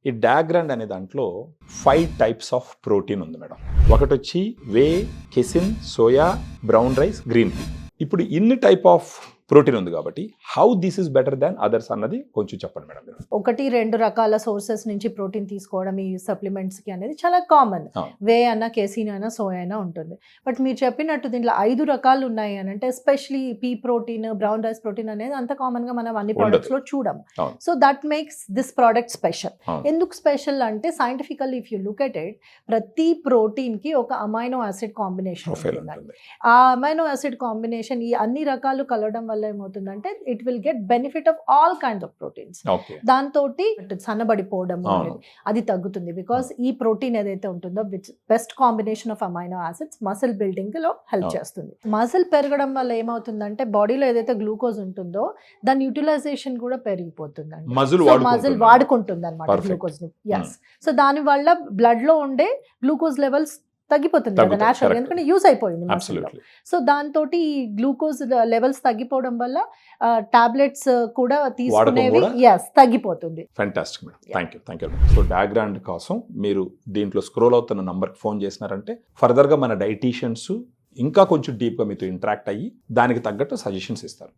ఈ డాగ్రాండ్ అనే దాంట్లో 5 టైప్స్ ఆఫ్ ప్రోటీన్ ఉంది మేడం. ఒకటి వచ్చి whey, casein, soya, brown rice, green pea. ఇప్పుడు ఇన్ని టైప్ ఆఫ్ ప్రోటీన్ ఉంది కాబట్టి how this is better than others అన్నది కొంచెం చెప్పండి మేడం మీరు. 1-2 రకాల సోర్సెస్ నుంచి ప్రోటీన్ తీసుకోవడం ఈ సప్లిమెంట్స్ కి అనేది చాలా కామన్. వే అన్న, కేసిన్ అయినా, సోయా అయినా ఉంటుంది. బట్ మీరు చెప్పినట్టు దీంట్లో 5 రకాలు ఉన్నాయి అని అంటే especially P protein, brown rice protein అనేది అంత కామన్ గా మనం అన్ని ప్రొడక్ట్స్ లో చూడము. So that makes this product special. ఎందుకు స్పెషల్ అంటే scientifically if you look at it, ప్రతి ప్రోటీన్ కి ఒక అమైనో యాసిడ్ కాంబినేషన్ ఉంటుంది. ఆ అమైనో యాసిడ్ కాంబినేషన్ ఈ అన్ని రకాలు కలవడం వల్ల ఏమవుతుందంటే it will get benefit of all kinds of proteins. దాంతో సన్నబడిపోవడం అది తగ్గుతుంది. బికాస్ ఈ ప్రోటీన్ ఏదైతే ఉంటుందో which best combination of amino acids muscle building లో హెల్ప్ చేస్తుంది. మసిల్ పెరగడం వల్ల ఏమవుతుందంటే బాడీలో ఏదైతే గ్లూకోజ్ ఉంటుందో దాని యూటిలైజేషన్ కూడా పెరిగిపోతుందండి. మజిల్ వాడుకుంటుంది అనమాట గ్లూకోజ్ ని. సో దాని వల్ల బ్లడ్ లో ఉండే గ్లూకోజ్ లెవెల్స్ తగ్గిపోతుంది కదా న్యాచురల్, ఎందుకంటే యూజ్ అయిపోయింది మసిల్లో. సో దాంతో ఈ గ్లూకోజ్ లెవెల్స్ తగ్గిపోవడం వల్ల టాబ్లెట్స్ కూడా తీసుకునేవి తగ్గిపోతుంది. Fantastic madam, thank you. So డాగ్రాండ్ కోసం మీరు దీంట్లో స్క్రోల్ అవుతున్న నంబర్కి ఫోన్ చేసినారంటే ఫర్దర్గా మన డైటీషియన్స్ ఇంకా కొంచెం డీప్గా మీతో ఇంటరాక్ట్ అయ్యి దానికి తగ్గట్టు సజెషన్స్ ఇస్తారు.